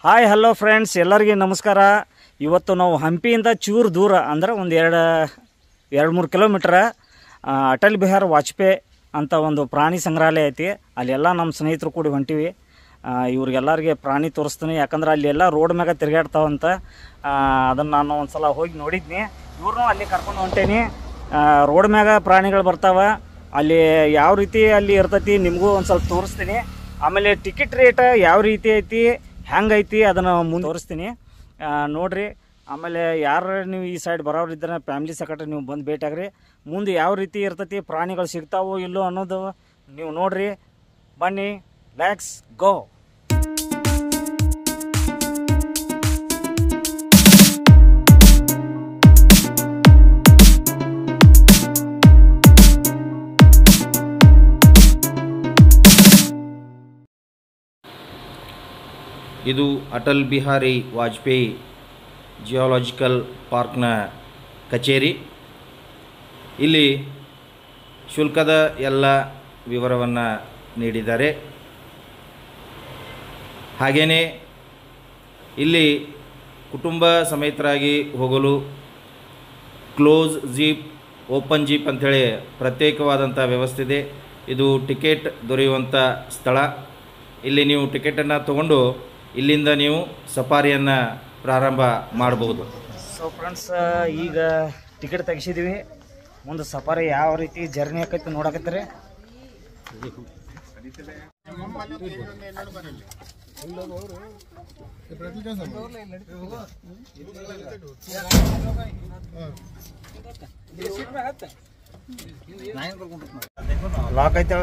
Hi hello friends, ಎಲ್ಲರಿಗೆ ನಮಸ್ಕಾರ. ಇವತ್ತು ನಾವು ಹಂಪಿಯಿಂದ ಚೂರು ದೂರ ಅಂದರೆ ಒಂದು 2-3 ಕಿಲೋಮೀಟ್ರ ಅಟಲ್ ಬಿಹಾರಿ ವಾಜಪೇಯಿ ಅಂತ ಒಂದು ಪ್ರಾಣಿ ಸಂಗ್ರಹಾಲಯ ಐತಿ. ಅಲ್ಲೆಲ್ಲ ನಮ್ಮ ಸ್ನೇಹಿತರು ಕೂಡಿ ಹೊಂಟಿವಿ. ಇವ್ರಿಗೆಲ್ಲರಿಗೆ ಪ್ರಾಣಿ ತೋರಿಸ್ತೀನಿ, ಯಾಕಂದ್ರೆ ಅಲ್ಲೆಲ್ಲ ರೋಡ್ ಮ್ಯಾಗ ತಿರುಗಾಡ್ತಾವಂತ. ಅದನ್ನು ನಾನು ಒಂದು ಸಲ ಹೋಗಿ ನೋಡಿದ್ನಿ. ಇವ್ರನ್ನೂ ಅಲ್ಲಿ ಕರ್ಕೊಂಡು ಹೊಂಟೇನಿ. ರೋಡ್ ಮ್ಯಾಗ ಪ್ರಾಣಿಗಳು ಬರ್ತಾವೆ. ಅಲ್ಲಿ ಯಾವ ರೀತಿ ಅಲ್ಲಿ ಇರ್ತೈತಿ ನಿಮಗೂ ಒಂದು ಸ್ವಲ್ಪ ತೋರಿಸ್ತೀನಿ. ಆಮೇಲೆ ಟಿಕೆಟ್ ರೇಟ್ ಯಾವ ರೀತಿ ಐತಿ, ಹೆಂಗೈತಿ ಅದನ್ನು ಮುಂದೆ ತೋರಿಸ್ತೀನಿ, ನೋಡಿರಿ. ಆಮೇಲೆ ಯಾರು ನೀವು ಈ ಸೈಡ್ ಬರೋರಿದ್ರೆ ಫ್ಯಾಮಿಲಿ ಸಕಟ ನೀವು ಬಂದು ಭೇಟಿಯಾಗ್ರಿ. ಮುಂದೆ ಯಾವ ರೀತಿ ಇರ್ತೈತಿ, ಪ್ರಾಣಿಗಳು ಸಿಗ್ತಾವೋ ಇಲ್ಲೋ ಅನ್ನೋದು ನೀವು ನೋಡಿರಿ. ಬನ್ನಿ, ಲೆಟ್ಸ್ ಗೋ. ಇದು ಅಟಲ್ ಬಿಹಾರಿ ವಾಜಪೇಯಿ ಜಿಯಾಲಜಿಕಲ್ ಪಾರ್ಕ್ನ ಕಚೇರಿ. ಇಲ್ಲಿ ಶುಲ್ಕದ ಎಲ್ಲ ವಿವರವನ್ನು ನೀಡಿದ್ದಾರೆ. ಹಾಗೆಯೇ ಇಲ್ಲಿ ಕುಟುಂಬ ಸಮೇತರಾಗಿ ಹೋಗಲು ಕ್ಲೋಸ್ ಜೀಪ್, ಓಪನ್ ಜೀಪ್ ಅಂಥೇಳಿ ಪ್ರತ್ಯೇಕವಾದಂಥ ವ್ಯವಸ್ಥೆ ಇದೆ. ಇದು ಟಿಕೆಟ್ ದೊರೆಯುವಂಥ ಸ್ಥಳ. ಇಲ್ಲಿ ನೀವು ಟಿಕೆಟನ್ನು ತಗೊಂಡು ಇಲ್ಲಿಂದ ನೀವು ಸಫಾರಿಯನ್ನು ಪ್ರಾರಂಭ ಮಾಡಬಹುದು. ಸೊ ಫ್ರೆಂಡ್ಸ್, ಈಗ ಟಿಕೆಟ್ ತೆಗಿಸಿದ್ದೀವಿ. ಮುಂದೆ ಸಫಾರಿ ಯಾವ ರೀತಿ ಜರ್ನಿ ಆಕೈತಿ ನೋಡಕತ್ತೀರಿ. ಲಾಕ್ ಐತೆ.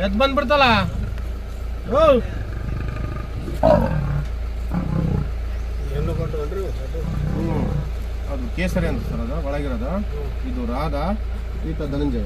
ಎದ್ ಬಂದ್ಬಿಡ್ತಲ್ಲ. ಅದು ಕೇಸರಿ ಅಂತ ಸರ್, ಅದು ಒಳಗಿರೋದು. ಇದು ರಾಧಾ, ಈತ ಧನಂಜಯ.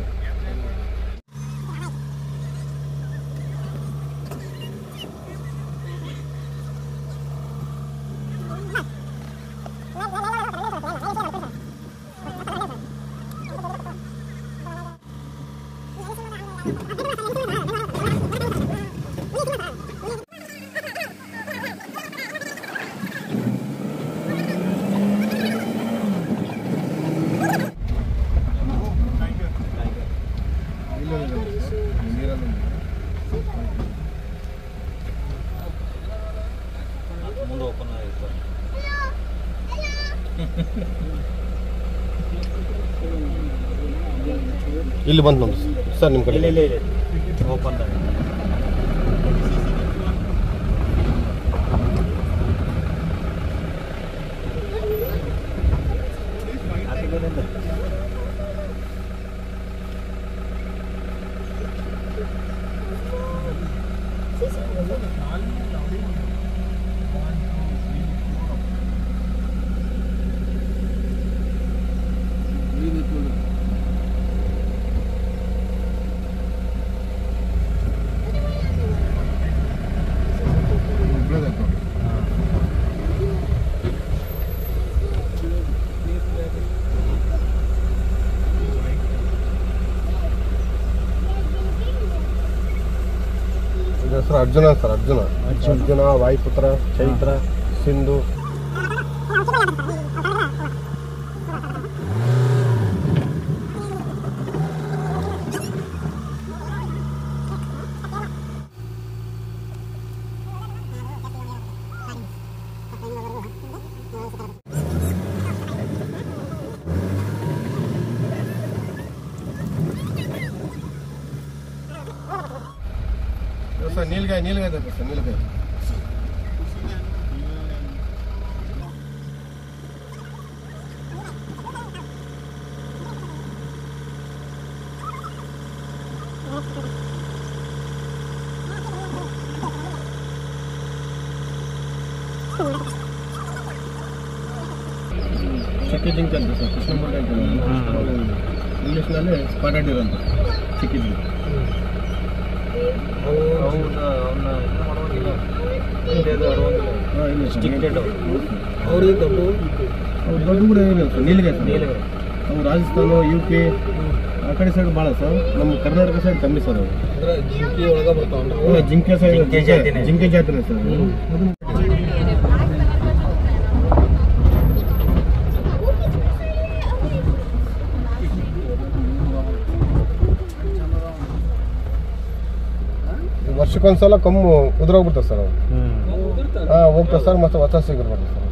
ಮುಂದೆ ಓಪನ್ ಆಯಿತು. ಇಲ್ಲಿ ಬಂತು ನೋಡಿ ಸರ್ ನಿಮ್ಮ ಕಡೆ. ಇಲ್ಲ ಓಪನ್ ಹೆಸರು ಅರ್ಜುನ ಸರ್. ಅರ್ಜುನ ವಾಯುಪುತ್ರ, ಚೈತ್ರ, ಸಿಂಧು. ಸರ್ ನೀಲ್ಗಾಯಿ ಇದೆ ಸರ್. ನೀಲ್ಗಾಯಿ ಚಿಕ್ಕಿ ಜಿಂಕೆ ಅಂತ ಸರ್. ಕೃಷ್ಣಮೂರ್ತಿ ಅಂತ ಇಂಗ್ಲೀಷ್ನಲ್ಲಿ ಸ್ಪಾಟೆಡ್ ಇರೋಂಥ ಚಿಕ್ಕಿ ಜಿಂಕೆ. ಅವ್ರಿಗೆ ದೊಡ್ಡ ಕೂಡ ಏನಿಲ್ಲ ಸರ್. ನೀಲಿಗೆ ಅವು ರಾಜಸ್ಥಾನ, UP ಆ ಕಡೆ ಸೈಡ್ ಭಾಳ ಸರ್. ನಮ್ಮ ಕರ್ನಾಟಕ ಸೈಡ್ ಕಮ್ಮಿ ಸರ್. ಅವರು ಜಿಂಕೆ ಒಳಗೆ ಬರ್ತಾವೆ. ಜಿಂಕೆ ಸೈಡ್ ಜಿಂಕೆ ಜಾತಿನೇ ಸರ್. ವರ್ಷಕ್ಕೊಂದ್ಸಲ ಕಮ್ಮು ಉದುರೋಗ್ಬಿಡ್ತಾರೆ ಸರ್. ಅವು ಹೋಗ್ತಾರೆ ಸರ್. ಮತ್ತೆ ಹೊಸ ಸಿಗಿರ್ಬಾರ್ದು ಸರ್.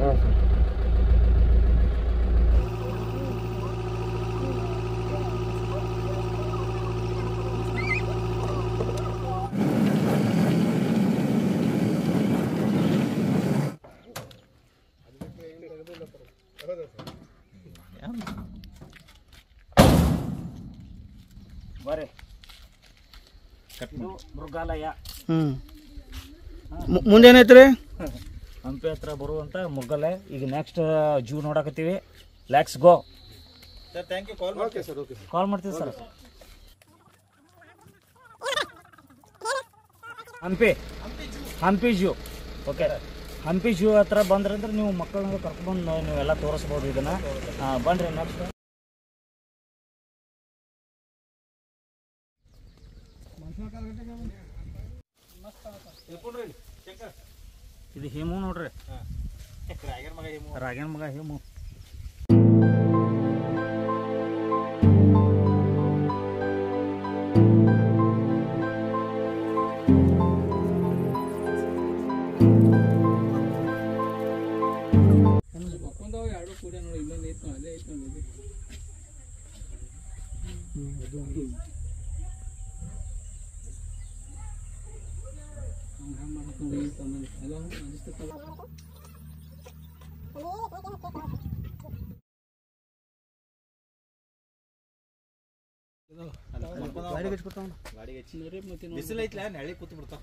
ಹಾಂ ಸರ್. ಬರೇ ಇದು ಮೃಗಾಲಯ. ಮುಂದೇನೈತ್ರಿ? ಹಂಪಿ ಹತ್ರ ಬರುವಂಥ ಮೃಗಾಲಯ. ಈಗ ನೆಕ್ಸ್ಟ್ ಜೂ ನೋಡಕತ್ತೀವಿ. Let's go sir. Thank you. Call ಮಾಡ್ತೀವಿ sir. Hampi zoo. Okay, Hampi zoo ಹತ್ರ ಬಂದ್ರಂದ್ರೆ ನೀವು ಮಕ್ಕಳನ್ನ ಕರ್ಕೊಂಡು ನೀವೆಲ್ಲ ತೋರಿಸ್ಬೋದು ಇದನ್ನು. ಬನ್ರಿ ನೆಕ್ಸ್ಟ್. ಇದು ಹೇಮು ನೋಡ್ರಿ. ರಾಗ್ಯನ ಮಗ ಹೇಮು. ಬಿಸಿಲು ಐತ್ಲ ನೆಳಿ ಕೂತು ಬಿಡ್ತಾವ.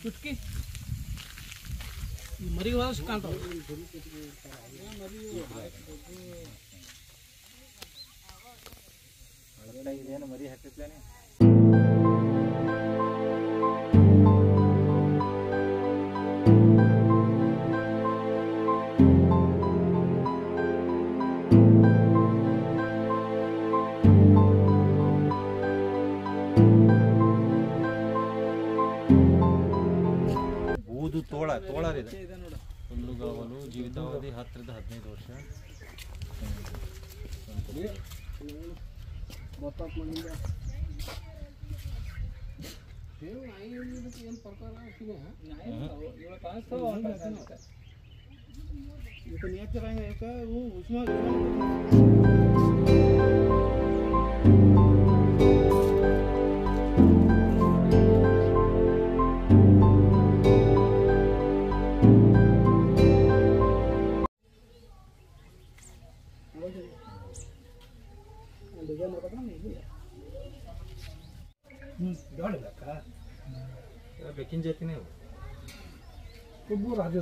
ಚುಟ್ಕಿ ಮರಿ ಹೋದಷ್ಟು ಕಾಣ್ತಾವ. ಇದೇನು ಮರಿ ಹಾಕ್ತಿದ್ಲೇನೆ. ಊದು ತೋಳರಿದೆ. ಹುಲ್ಲುಗಾವಲು ಜೀವಿತಾವಧಿ 10 ರಿಂದ 15 ವರ್ಷ. ಬೆಕ್ಕಿನ ಜಾತಿನೇ ರಾಜ.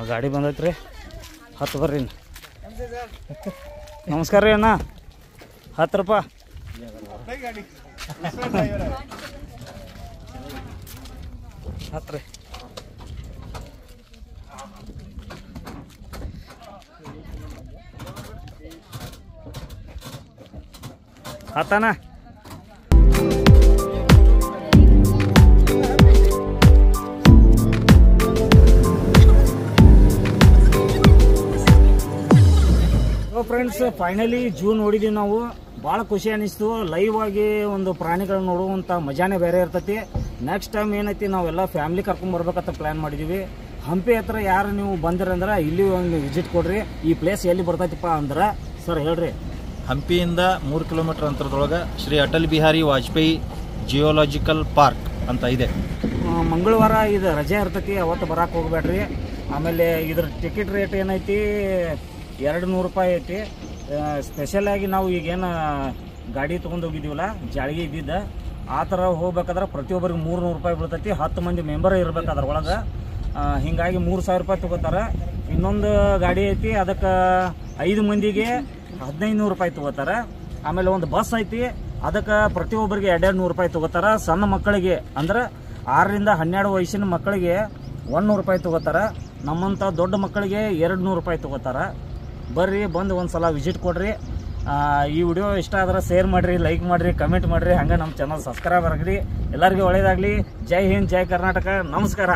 ಗಾಡಿ ಬಂದೈತ್ರಿ, ಹತ್ತು ಬರ್ರಿ. ನಮಸ್ಕಾರ ರೀ ಅಣ್ಣ. 10 ರೂಪಾಯಿ ಹತ್ತು ರೀ. ಹತ್ತಣ್ಣ. ಫ್ರೆಂಡ್ಸ್, ಫೈನಲಿ ಜೂನ್ ನೋಡಿದೀವಿ ನಾವು. ಭಾಳ ಖುಷಿ ಅನಿಸ್ತು. ಲೈವ್ ಆಗಿ ಒಂದು ಪ್ರಾಣಿಗಳನ್ನ ನೋಡುವಂಥ ಮಜಾನೇ ಬೇರೆ ಇರ್ತೈತಿ. ನೆಕ್ಸ್ಟ್ ಟೈಮ್ ಏನೈತಿ, ನಾವೆಲ್ಲ ಫ್ಯಾಮಿಲಿ ಕರ್ಕೊಂಡ್ಬರ್ಬೇಕಂತ ಪ್ಲ್ಯಾನ್ ಮಾಡಿದ್ದೀವಿ. ಹಂಪಿ ಹತ್ರ ಯಾರು ನೀವು ಬಂದಿರಂದ್ರೆ ಇಲ್ಲಿ ಒಂದು ವಿಸಿಟ್ ಕೊಡ್ರಿ. ಈ ಪ್ಲೇಸ್ ಎಲ್ಲಿ ಬರ್ತೈತಿಪ್ಪ ಅಂದ್ರೆ ಸರ್ ಹೇಳ್ರಿ. ಹಂಪಿಯಿಂದ 3 ಕಿಲೋಮೀಟರ್ ಅಂತರದೊಳಗೆ ಶ್ರೀ ಅಟಲ್ ಬಿಹಾರಿ ವಾಜಪೇಯಿ ಜಿಯೋಲಾಜಿಕಲ್ ಪಾರ್ಕ್ ಅಂತ ಇದೆ. ಮಂಗಳವಾರ ಇದು ರಜೆ ಇರ್ತೈತಿ, ಅವತ್ತು ಬರಕ್ಕೆ ಹೋಗ್ಬೇಡ್ರಿ. ಆಮೇಲೆ ಇದ್ರ ಟಿಕೆಟ್ ರೇಟ್ ಏನೈತಿ 200 ರೂಪಾಯಿ ಐತಿ. ಸ್ಪೆಷಲಾಗಿ ನಾವು ಈಗೇನು ಗಾಡಿ ತೊಗೊಂಡು ಹೋಗಿದ್ದೀವಲ್ಲ, ಜಾಳಿಗೆ ಇದ್ದಿದ್ದ, ಆ ಥರ ಹೋಗ್ಬೇಕಾದ್ರೆ ಪ್ರತಿಯೊಬ್ಬರಿಗೆ 300 ರೂಪಾಯಿ ಬೀಳ್ತೈತಿ. 10 ಮಂದಿ ಮೆಂಬರ್ ಇರ್ಬೇಕು ಅದ್ರೊಳಗೆ. ಹೀಗಾಗಿ 3000 ರೂಪಾಯಿ ತೊಗೋತಾರೆ. ಇನ್ನೊಂದು ಗಾಡಿ ಐತಿ, ಅದಕ್ಕೆ 5 ಮಂದಿಗೆ 1500 ರೂಪಾಯಿ ತೊಗೋತಾರೆ. ಆಮೇಲೆ ಒಂದು ಬಸ್ ಐತಿ, ಅದಕ್ಕೆ ಪ್ರತಿಯೊಬ್ಬರಿಗೆ 200 ರೂಪಾಯಿ ತೊಗೋತಾರೆ. ಸಣ್ಣ ಮಕ್ಕಳಿಗೆ ಅಂದ್ರೆ 6 ರಿಂದ 12 ವಯಸ್ಸಿನ ಮಕ್ಕಳಿಗೆ 100 ರೂಪಾಯಿ ತೊಗೋತಾರೆ. ನಮ್ಮಂಥ ದೊಡ್ಡ ಮಕ್ಕಳಿಗೆ 200 ರೂಪಾಯಿ ತೊಗೋತಾರೆ. ಬರ್ರಿ, ಬಂದು ಒಂದು ಸಲ ವಿಸಿಟ್ ಕೊಡ್ರಿ. ಈ ವಿಡಿಯೋ ಇಷ್ಟ ಆದ್ರೆ ಶೇರ್ ಮಾಡಿರಿ, ಲೈಕ್ ಮಾಡಿರಿ, ಕಮೆಂಟ್ ಮಾಡಿರಿ. ಹಂಗೆ ನಮ್ಮ ಚಾನಲ್ ಸಬ್ಸ್ಕ್ರೈಬ್ ಆಗಿರಿ. ಎಲ್ಲರಿಗೂ ಒಳ್ಳೇದಾಗಲಿ. ಜೈ ಹಿಂದ್, ಜೈ ಕರ್ನಾಟಕ. ನಮಸ್ಕಾರ.